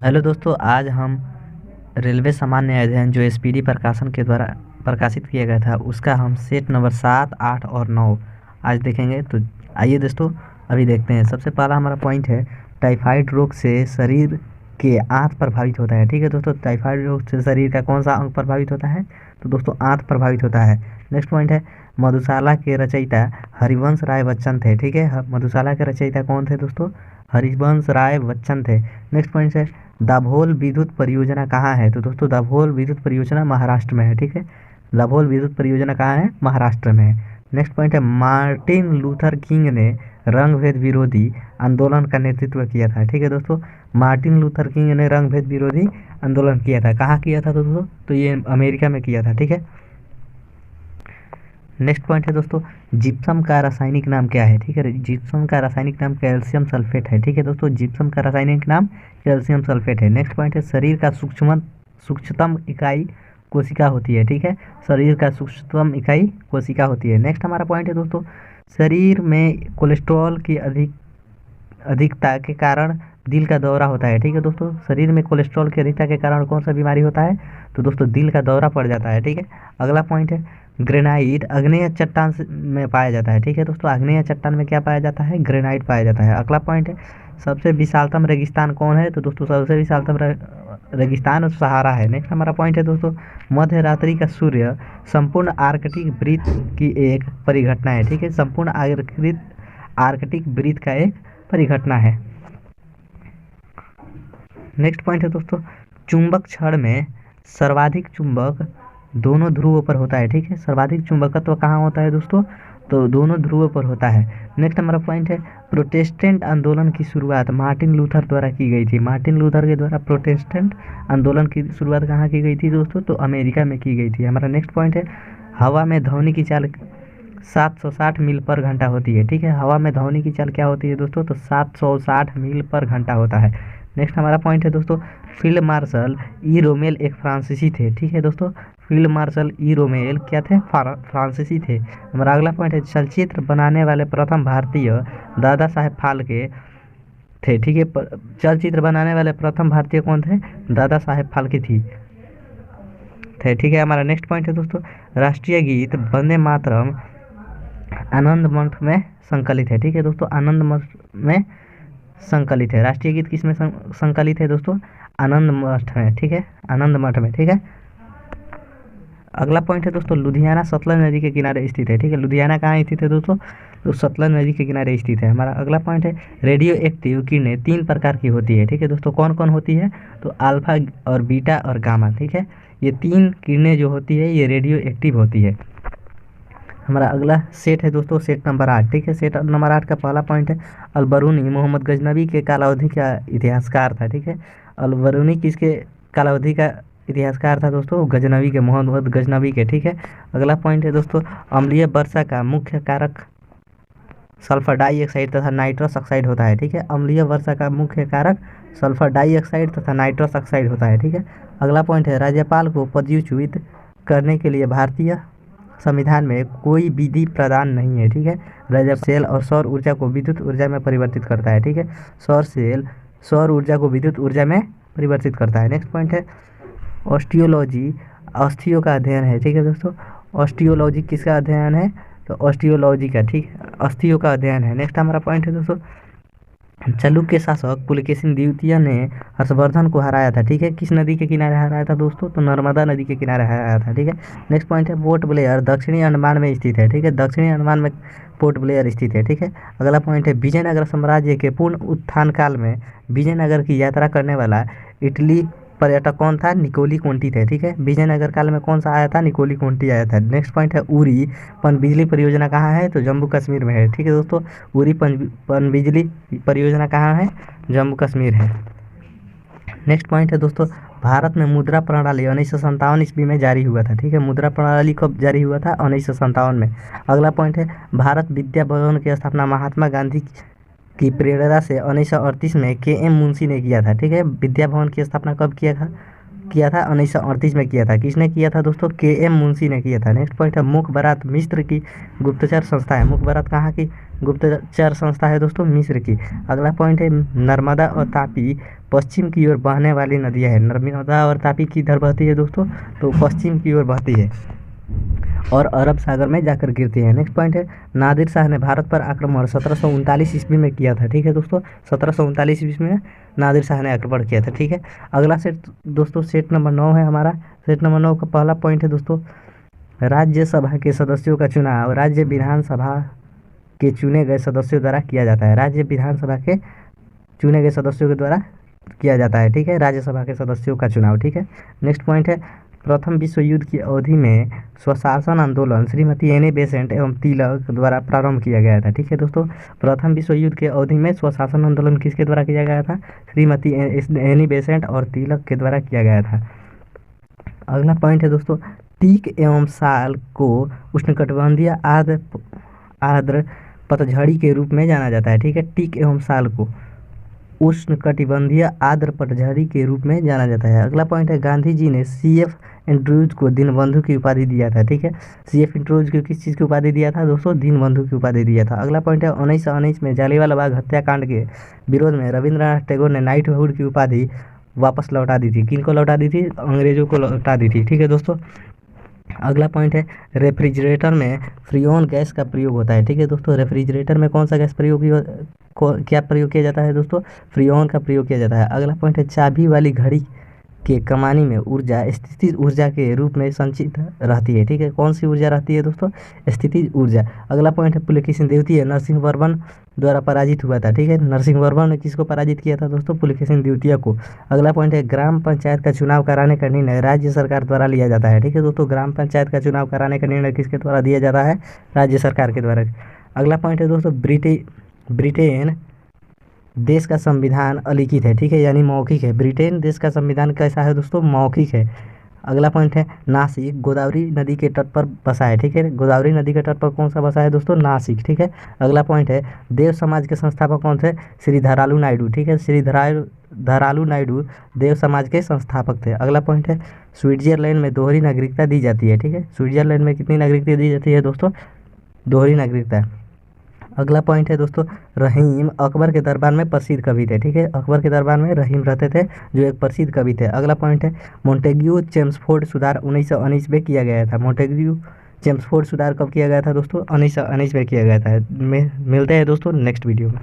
Hello दोस्तों, आज हम रेलवे सामान्य अध्ययन जो एसपीडी प्रकाशन के द्वारा प्रकाशित किया गया था उसका हम सेट नंबर 7, 8 और 9 आज देखेंगे। तो आइए दोस्तों अभी देखते हैं। सबसे पहला हमारा पॉइंट है, टाइफाइड रोग से शरीर के आंत प्रभावित होता है। ठीक है दोस्तों, टाइफाइड रोग से शरीर का कौन सा अंग प्रभावित होता है? तो दोस्तों आंत प्रभावित होता है। नेक्स्ट पॉइंट है, मधुशाला के रचयिता हरिवंश राय बच्चन थे। ठीक है, मधुशाला के रचयिता कौन थे दोस्तों? हरिवंश राय बच्चन थे। नेक्स्ट पॉइंट है, दाभोल विद्युत परियोजना कहाँ है? तो दोस्तों दाभोल विद्युत परियोजना महाराष्ट्र में है। ठीक है, दाभोल विद्युत परियोजना कहाँ है? महाराष्ट्र में है। नेक्स्ट पॉइंट है, मार्टिन लूथर किंग ने रंग भेद विरोधी आंदोलन का नेतृत्व किया था। ठीक है दोस्तों, मार्टिन लूथर किंग ने रंग भेद विरोधी आंदोलन किया था। कहाँ किया था दोस्तों? तो ये अमेरिका में किया था। ठीक है, नेक्स्ट पॉइंट है दोस्तों, जिप्सम का रासायनिक नाम क्या है? ठीक है, जिप्सम का रासायनिक नाम कैल्शियम सल्फेट है। ठीक है दोस्तों, जिप्सम का रासायनिक नाम कैल्शियम सल्फेट है। नेक्स्ट पॉइंट है, शरीर का सूक्ष्मतम इकाई कोशिका होती है। ठीक है, शरीर का सूक्ष्मतम इकाई कोशिका होती है। नेक्स्ट हमारा पॉइंट है दोस्तों, शरीर में कोलेस्ट्रॉल की अधिकता के कारण दिल का दौरा होता है। ठीक है दोस्तों, शरीर में कोलेस्ट्रॉल की अधिकता के कारण कौन सा बीमारी होता है? तो दोस्तों दिल का दौरा पड़ जाता है। ठीक है, अगला पॉइंट है, ग्रेनाइट आग्नेय चट्टान में पाया जाता है। ठीक है दोस्तों, आग्नेय चट्टान में क्या पाया जाता है? ग्रेनाइट पाया जाता है। अगला पॉइंट है, सबसे विशालतम रेगिस्तान कौन है? तो दोस्तों सबसे विशालतम रेगिस्तान सहारा है। नेक्स्ट हमारा पॉइंट है दोस्तों, मध्य रात्रि का सूर्य संपूर्ण आर्कटिक वृत्त की एक परिघटना है। ठीक है, संपूर्ण आर्कटिक वृत्त का एक परिघटना है। नेक्स्ट पॉइंट है दोस्तों, चुंबक छड़ में सर्वाधिक चुंबक दोनों ध्रुवों पर होता है। ठीक है, सर्वाधिक चुंबकत्व कहाँ होता है दोस्तों? तो दोनों ध्रुवों पर होता है। नेक्स्ट हमारा पॉइंट है, प्रोटेस्टेंट आंदोलन की शुरुआत मार्टिन लूथर द्वारा की गई थी। मार्टिन लूथर के द्वारा प्रोटेस्टेंट आंदोलन की शुरुआत कहाँ की गई थी दोस्तों? तो अमेरिका में की गई थी। हमारा नेक्स्ट पॉइंट है, हवा में ध्वनि की चाल 760 मील पर घंटा होती है। ठीक है, हवा में ध्वनि की चाल क्या होती है दोस्तों? तो 760 मील पर घंटा होता है। नेक्स्ट हमारा पॉइंट है दोस्तों, फील्ड मार्शल ई रोमेल एक फ्रांसीसी थे। ठीक है दोस्तों, फील्ड मार्शल ई रोमेल क्या थे? फ्रांसीसी थे। हमारा अगला पॉइंट है, चलचित्र बनाने वाले प्रथम भारतीय दादा साहेब फाल्के थे। ठीक है, चलचित्र बनाने वाले प्रथम भारतीय कौन थे? दादा साहेब फाल्के थे। ठीक है, हमारा नेक्स्ट पॉइंट है दोस्तों, राष्ट्रीय गीत वंदे मातरम आनंद मठ में संकलित है। ठीक है दोस्तों, आनंद मठ में संकलित है। राष्ट्रीय गीत किस में संकलित है दोस्तों? आनंद मठ में। ठीक है, आनंद मठ में। ठीक है, अगला पॉइंट है दोस्तों, लुधियाना सतलज नदी के किनारे स्थित है। ठीक है, लुधियाना कहाँ स्थित है दोस्तों? तो सतलज नदी के किनारे स्थित है। हमारा अगला पॉइंट है, रेडियो एक्टिव किरणें 3 प्रकार की होती है। ठीक है दोस्तों, कौन कौन होती है? तो अल्फा और बीटा और गामा। ठीक है, ये 3 किरणें जो होती है ये रेडियो एक्टिव होती है। हमारा अगला सेट है दोस्तों, सेट नंबर 8। ठीक है, सेट नंबर 8 का पहला पॉइंट है, अलबरूनी मोहम्मद गजनवी के कालावधि का इतिहासकार था। ठीक है, अलबरूनी किसके कालावधि का इतिहासकार था दोस्तों? गजनवी के, मोहम्मद गजनवी के। ठीक है, अगला पॉइंट है दोस्तों, अम्लीय वर्षा का मुख्य कारक सल्फर डाइऑक्साइड तथा नाइट्रस ऑक्साइड होता है। ठीक है, अम्लीय वर्षा का मुख्य कारक सल्फर डाइऑक्साइड तथा नाइट्रस ऑक्साइड होता है। ठीक है, अगला पॉइंट है, राज्यपाल को पदच्युत करने के लिए भारतीय संविधान में कोई विधि प्रदान नहीं है। ठीक है, राज्यपाल सेल और सौर ऊर्जा को विद्युत ऊर्जा में परिवर्तित करता है। ठीक है, सौर ऊर्जा को विद्युत ऊर्जा में परिवर्तित करता है। नेक्स्ट पॉइंट है, ऑस्टियोलॉजी अस्थियों का अध्ययन है। ठीक है दोस्तों, ऑस्टियोलॉजी किसका अध्ययन है? तो ऑस्टियोलॉजी का, ठीक, अस्थियों का अध्ययन है। नेक्स्ट हमारा पॉइंट है दोस्तों, चालुक्य शासक पुलकेशिन द्वितीय ने हर्षवर्धन को हराया था। ठीक है, किस नदी के किनारे हराया था दोस्तों? तो नर्मदा नदी के किनारे हराया था। ठीक है, नेक्स्ट पॉइंट है, पोर्ट ब्लेयर दक्षिणी अंडमान में स्थित है। ठीक है, दक्षिणी अंडमान में पोर्ट ब्लेयर स्थित है। ठीक है, अगला पॉइंट है, विजयनगर साम्राज्य के पूर्ण उत्थान काल में विजयनगर की यात्रा करने वाला इटली पर्यटक कौन था? निकोली कोंटी थे। ठीक है, विजयनगर काल में कौन सा आया था? निकोली कोंटी आया था। नेक्स्ट पॉइंट है, उरी पनबिजली परियोजना कहाँ है? तो जम्मू कश्मीर में है। ठीक है दोस्तों, उरी पनबिजली परियोजना कहाँ है? जम्मू कश्मीर है। नेक्स्ट पॉइंट है दोस्तों, भारत में मुद्रा प्रणाली 1957 ईस्वी में जारी हुआ था। ठीक है, मुद्रा प्रणाली कब जारी हुआ था? 1957 में। अगला पॉइंट है, भारत विद्या भवन की स्थापना महात्मा गांधी की प्रेरणा से 1938 में के एम मुंशी ने किया था। ठीक है, विद्या भवन की स्थापना कब किया था 1938 में किया था। किसने किया था दोस्तों? के.एम. मुंशी ने किया था। नेक्स्ट पॉइंट है मुखबरात मिस्र की गुप्तचर संस्था है। मुखबरात कहाँ की गुप्तचर संस्था है दोस्तों? मिस्र की। अगला पॉइंट है नर्मदा और तापी पश्चिम की ओर बहने वाली नदियाँ है। नर्मदा और तापी किधर बहती है दोस्तों? तो पश्चिम की ओर बहती है और अरब सागर में जाकर गिरती है। नेक्स्ट पॉइंट है नादिर शाह ने भारत पर आक्रमण 1739 ईस्वी में किया था। ठीक है दोस्तों, 1739 ईस्वी में नादिर शाह ने आक्रमण किया था। ठीक है, अगला सेट दोस्तों सेट नंबर 9 है हमारा। सेट नंबर 9 का पहला पॉइंट है दोस्तों राज्यसभा के सदस्यों का चुनाव राज्य विधानसभा के चुने गए सदस्यों द्वारा किया जाता है। राज्य विधानसभा के चुने गए सदस्यों के द्वारा किया जाता है। ठीक है, राज्यसभा के सदस्यों का चुनाव। ठीक है, नेक्स्ट पॉइंट है प्रथम विश्व युद्ध की अवधि में स्वशासन आंदोलन श्रीमती एनी बेसेंट एवं तिलक द्वारा प्रारंभ किया गया था। ठीक है दोस्तों, प्रथम विश्व युद्ध के अवधि में स्वशासन आंदोलन किसके द्वारा किया गया था? श्रीमती एनी बेसेंट और तिलक के द्वारा किया गया था। अगला पॉइंट है दोस्तों टीक एवं साल को उष्णकटिबंधीय आर्द्र पतझड़ी के रूप में जाना जाता है। ठीक है, टीक एवं साल को उष्णकटिबंधीय आर्द्र पतझड़ी के रूप में जाना जाता है। अगला पॉइंट है गांधी जी ने सी.एफ. एंड्रूज को दीनबंधु की उपाधि दिया था। ठीक है, सी.एफ. एंड्रूज को किस चीज़ की उपाधि दिया था दोस्तों? दीनबंधु की उपाधि दिया था। अगला पॉइंट है 1919 में जालियांवाला बाग हत्याकांड के विरोध में रविंद्रनाथ टैगोर ने नाइटहुड की उपाधि वापस लौटा दी थी। किनको लौटा दी थी? अंग्रेजों को लौटा दी थी। ठीक है दोस्तों, अगला पॉइंट है रेफ्रिजरेटर में फ्रीऑन गैस का प्रयोग होता है। ठीक है दोस्तों, रेफ्रिजरेटर में कौन सा गैस क्या प्रयोग किया जाता है दोस्तों? फ्रीऑन का प्रयोग किया जाता है। अगला पॉइंट है चाबी वाली घड़ी के कमानी में ऊर्जा स्थितिज ऊर्जा के रूप में संचित रहती है। ठीक है, कौन सी ऊर्जा रहती है दोस्तों? स्थितिज ऊर्जा। अगला पॉइंट है पुलकेशिन द्वितीय नरसिंह वर्मन द्वारा पराजित हुआ था। ठीक है, नरसिंह वर्मन ने किसको पराजित किया था दोस्तों? पुलकेशिन द्वितीय को। अगला पॉइंट है ग्राम पंचायत का चुनाव कराने का निर्णय राज्य सरकार द्वारा लिया जाता है। ठीक है दोस्तों, ग्राम पंचायत का चुनाव कराने का निर्णय किसके द्वारा दिया जाता है? राज्य सरकार के द्वारा। अगला पॉइंट है दोस्तों ब्रिटेन देश का संविधान अलिखित है। ठीक है, यानी मौखिक है। ब्रिटेन देश का संविधान कैसा है दोस्तों? मौखिक है। अगला पॉइंट है नासिक गोदावरी नदी के तट पर बसा है। ठीक है, गोदावरी नदी के तट पर कौन सा बसा है दोस्तों? नासिक। ठीक है, अगला पॉइंट है देव समाज के संस्थापक कौन थे? श्री धरालू नायडू। ठीक है, श्री धरालू नायडू देव समाज के संस्थापक थे। अगला पॉइंट है स्विट्जरलैंड में दोहरी नागरिकता दी जाती है। ठीक है, स्विट्जरलैंड में कितनी नागरिकता दी जाती है दोस्तों? दोहरी नागरिकता। अगला पॉइंट है दोस्तों रहीम अकबर के दरबार में प्रसिद्ध कवि थे। ठीक है, अकबर के दरबार में रहीम रहते थे जो एक प्रसिद्ध कवि थे। अगला पॉइंट है मोंटेग्यू चेम्सफोर्ड सुधार 1919 में किया गया था। मोंटेग्यू चेम्सफोर्ड सुधार कब किया गया था दोस्तों? 1919 में किया गया था। मिलते हैं दोस्तों नेक्स्ट वीडियो में।